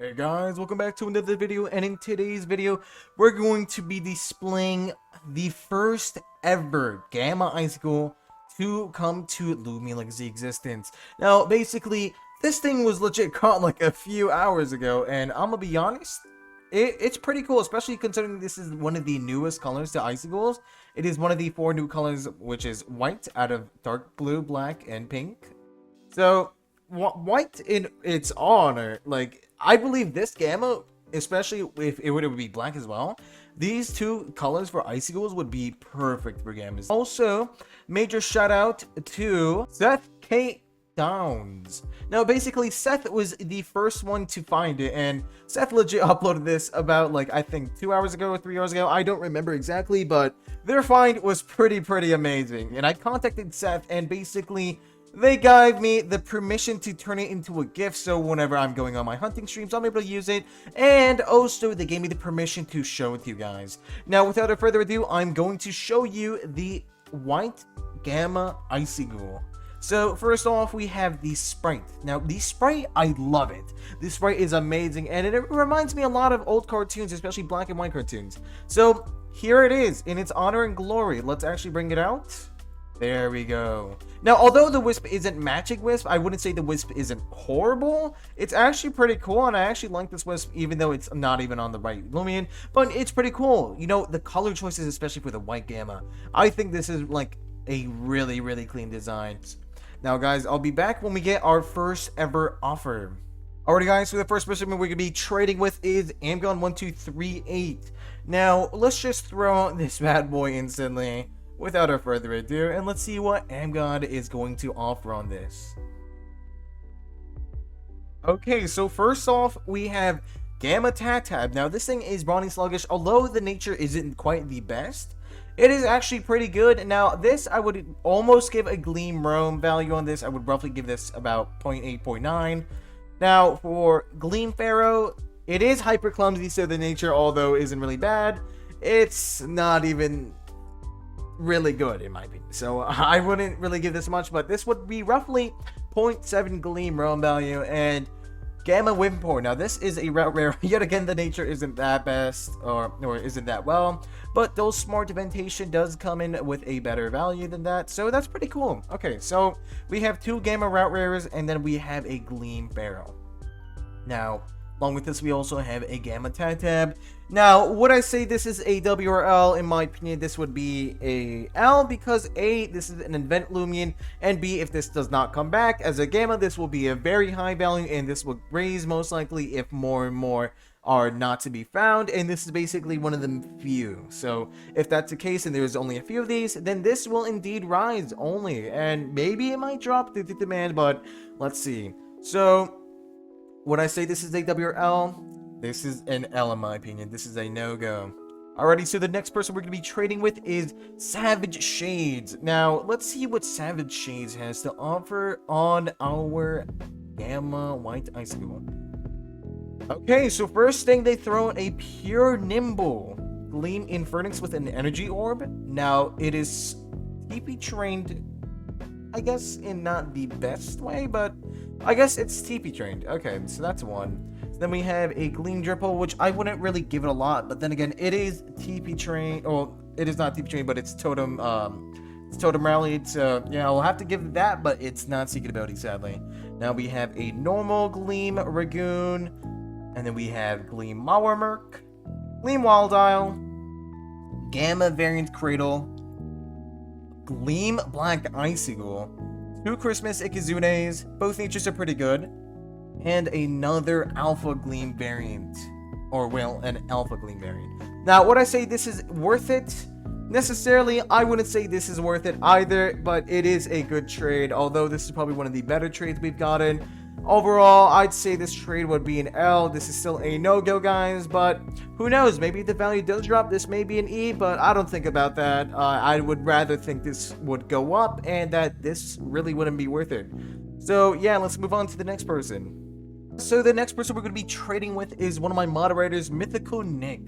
Hey guys, welcome back to another video, and in today's video, we're going to be displaying the first ever Gamma Icicle to come to Loomian Legacy existence. Now, basically, this thing was legit caught like a few hours ago, and I'm gonna be honest, it's pretty cool, especially considering this is one of the newest colors to Icigools. It is one of the 4 new colors, which is white out of dark blue, black, and pink. So, white in its honor, like, I believe this gamma, especially if it would be black as well, these 2 colors for Icigools would be perfect for gammas. Also, major shout out to Seth K. Downs. Now, basically, Seth was the first one to find it, and Seth legit uploaded this about, like, I think 2 hours ago or 3 hours ago. I don't remember exactly, but their find was pretty amazing. And I contacted Seth, and basically, they gave me the permission to turn it into a gift, so whenever I'm going on my hunting streams, I'm able to use it. And also, they gave me the permission to show it to you guys. Now, without further ado, I'm going to show you the white Gamma Icigool. So, first off, we have the sprite. Now, the sprite, I love it. The sprite is amazing, and it reminds me a lot of old cartoons, especially black and white cartoons. So, here it is, in its honor and glory. Let's actually bring it out. There we go. Now, although the Wisp isn't Magic Wisp, I wouldn't say the Wisp isn't horrible. It's actually pretty cool, and I actually like this Wisp, even though it's not even on the right Loomian. But it's pretty cool. You know, the color choices, especially for the white Gamma. I think this is, like, a really clean design. Now, guys, I'll be back when we get our first ever offer. Alrighty, guys, so the first person we're going to be trading with is Amgon1238. Now, let's just throw out this bad boy instantly, without further ado, and let's see what Amgon is going to offer on this. Okay, so first off, we have Gamma Tatab. Now, this thing is brawny sluggish, although the nature isn't quite the best. It is actually pretty good. Now, this, I would almost give a Gleam Roam value on this. I would roughly give this about 0.8, 0.9. Now, for Gleam Pharaoh, it is hyper clumsy, so the nature, although isn't really bad, it's not even really good in my opinion, so I wouldn't really give this much, but this would be roughly 0.7 Gleam Roam value. And Gamma Wimpor, now this is a route rare. Yet again, the nature isn't that best, or isn't that well, but those Smart Deventation does come in with a better value than that, so that's pretty cool. Okay, so we have 2 Gamma route rares, and then we have a Gleam Pharaoh. Now, along with this, we also have a Gamma Tatab. Now, would I say this is a W or L? In my opinion, this would be a L, because A, this is an event Loomian, and B, if this does not come back as a Gamma, this will be a very high value, and this will raise most likely if more and more are not to be found, and this is basically one of the few. So, if that's the case and there's only a few of these, then this will indeed rise only, and maybe it might drop due to demand, but let's see. So, would I say this is a W or L? This is an L in my opinion. This is a no-go. Alrighty, so the next person we're going to be trading with is Savage Shades. Now, let's see what Savage Shades has to offer on our Gamma White Icicle. Okay, so first thing, they throw in a pure Nimble Gleam Infernix with an energy orb. Now, it is TP trained, I guess, in not the best way, but I guess it's TP trained. Okay, so that's one. Then we have a Gleam Dripple, which I wouldn't really give it a lot, but then again, it is TP trained. Well, it is not TP trained, but it's Totem rallied. So yeah, I'll have to give it that, but it's not Secret Ability, sadly. Now we have a normal Gleam Ragoon, and then we have Gleam Mawarmerk, Gleam Wildile, Gamma Variant Cradle, Gleam Black Icigool, 2 Christmas Ikizunes. Both natures are pretty good. And another Alpha Gleam variant. Or, well, an Alpha Gleam variant. Now, would I say this is worth it? Necessarily, I wouldn't say this is worth it either, but it is a good trade, although this is probably one of the better trades we've gotten. Overall, I'd say this trade would be an L. This is still a no-go, guys, but who knows? Maybe if the value does drop, this may be an E, but I don't think about that. I would rather think this would go up, and that this really wouldn't be worth it. So, yeah, let's move on to the next person. So the next person we're going to be trading with is one of my moderators, Mythical Nick.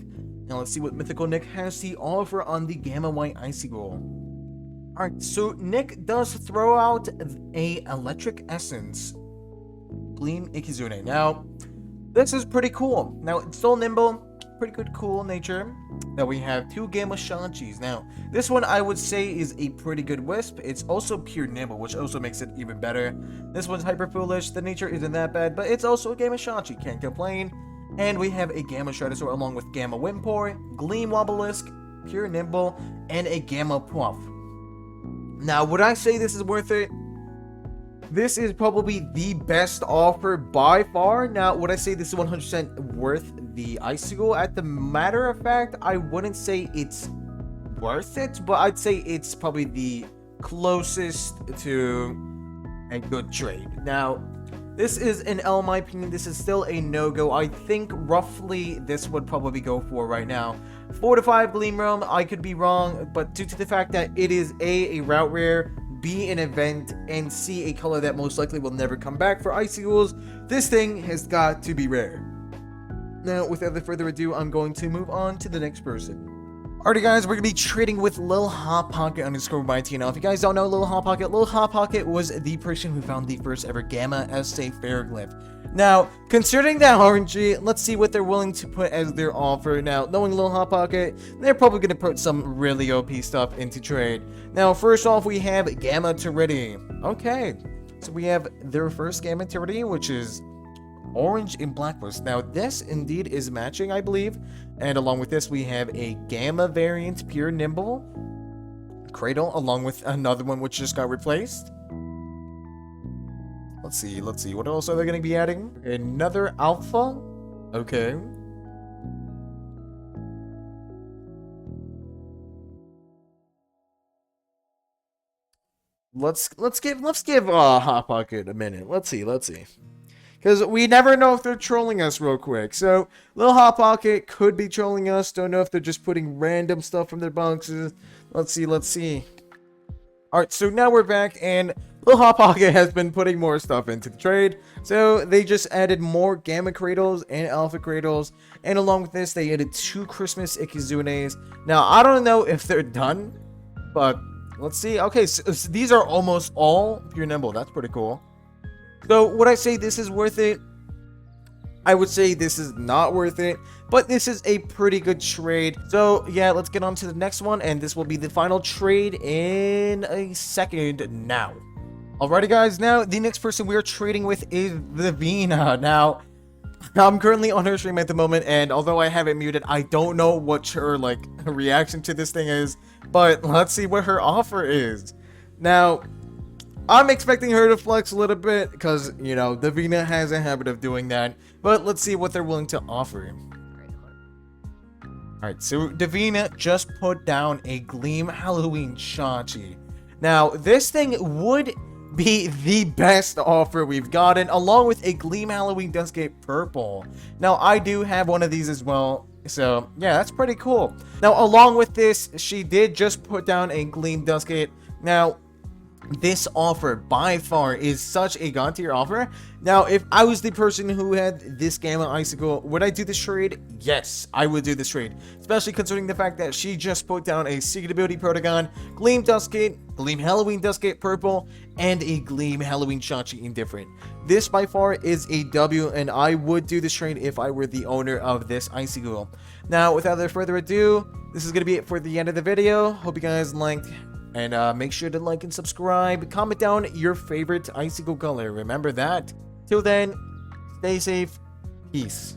Now let's see what Mythical Nick has to offer on the Gamma White Icicle. Alright, so Nick does throw out a Electric Essence Gleam Ikizune. Now, This is pretty cool. Now, it's still nimble, pretty good, cool nature. Now, we have 2 Gamma Shanchis. Now, this one I would say is a pretty good Wisp. It's also pure nimble, which also makes it even better. This one's hyper foolish. The nature isn't that bad, but it's also a Gamma Shanchi. Can't complain. And we have a Gamma Shredosaur along with Gamma Wimpor, Gleam Wobblisk, pure nimble, and a Gamma Puff. Now, would I say this is worth it? This is probably the best offer by far. Now, would I say this is 100% worth the Icigool? At the matter of fact, I wouldn't say it's worth it, but I'd say it's probably the closest to a good trade. Now, this is in my opinion, this is still a no-go. I think roughly this would probably go for right now 4 to 5 Gleam Roam. I could be wrong, but due to the fact that it is a route rare, B, an event, and C, a color that most likely will never come back for Icigools, this thing has got to be rare. Now, without further ado, I'm going to move on to the next person. Alrighty guys, we're going to be trading with Lil Hot Pocket _YT. Now, if you guys don't know Lil Hot Pocket was the person who found the first ever Gamma Essay Ferroglyph. Now, considering that RNG, let's see what they're willing to put as their offer. Now, knowing Lil Hot Pocket, they're probably going to put some really OP stuff into trade. Now, first off, we have Gamma Turidity. Okay, so we have their first Gamma Turidity, which is orange and black Wisp. Now, this indeed is matching, I believe. And along with this, we have a Gamma variant, pure nimble Cradle, along with another one which just got replaced. Let's see. What else are they going to be adding? Another Alpha? Okay. Let's give Hot Pocket a minute. Let's see. Because we never know if they're trolling us real quick. So, Lil Hot Pocket could be trolling us. Don't know if they're just putting random stuff from their boxes. Let's see. Alright, so now we're back, and Lil Hot Pocket has been putting more stuff into the trade. So, they just added more Gamma Cradles and Alpha Cradles. And along with this, they added 2 Christmas Ikizunes. Now, I don't know if they're done, but let's see. Okay, so these are almost all pure nimble. That's pretty cool. So, would I say this is worth it? I would say this is not worth it, but this is a pretty good trade. So, yeah, let's get on to the next one, and this will be the final trade in a second now. Alrighty, guys, now, the next person we are trading with is Davina. Now, I'm currently on her stream at the moment, and although I have it muted, I don't know what her, reaction to this thing is, but let's see what her offer is. Now, I'm expecting her to flex a little bit because, you know, Davina has a habit of doing that. But let's see what they're willing to offer. Alright, so Davina just put down a Gleam Halloween Chachi. Now, this thing would be the best offer we've gotten, along with a Gleam Halloween Duskgate Purple. Now, I do have one of these as well. So, yeah, that's pretty cool. Now, along with this, she did just put down a Gleam Duskgate. Now, this offer by far is such a god tier offer. Now, if I was the person who had this Gamma Icigool, would I do this trade? Yes, I would do this trade, especially considering the fact that she just put down a Secret Ability Protagon, Gleam Duskgate, Gleam Halloween Duskgate Purple, and a Gleam Halloween Chachi Indifferent. This by far is a W, and I would do this trade if I were the owner of this Icigool. Now, without further ado, this is going to be it for the end of the video. Hope you guys liked. And make sure to like and subscribe. Comment down your favorite Icigool color. Remember that. Till then, stay safe. Peace.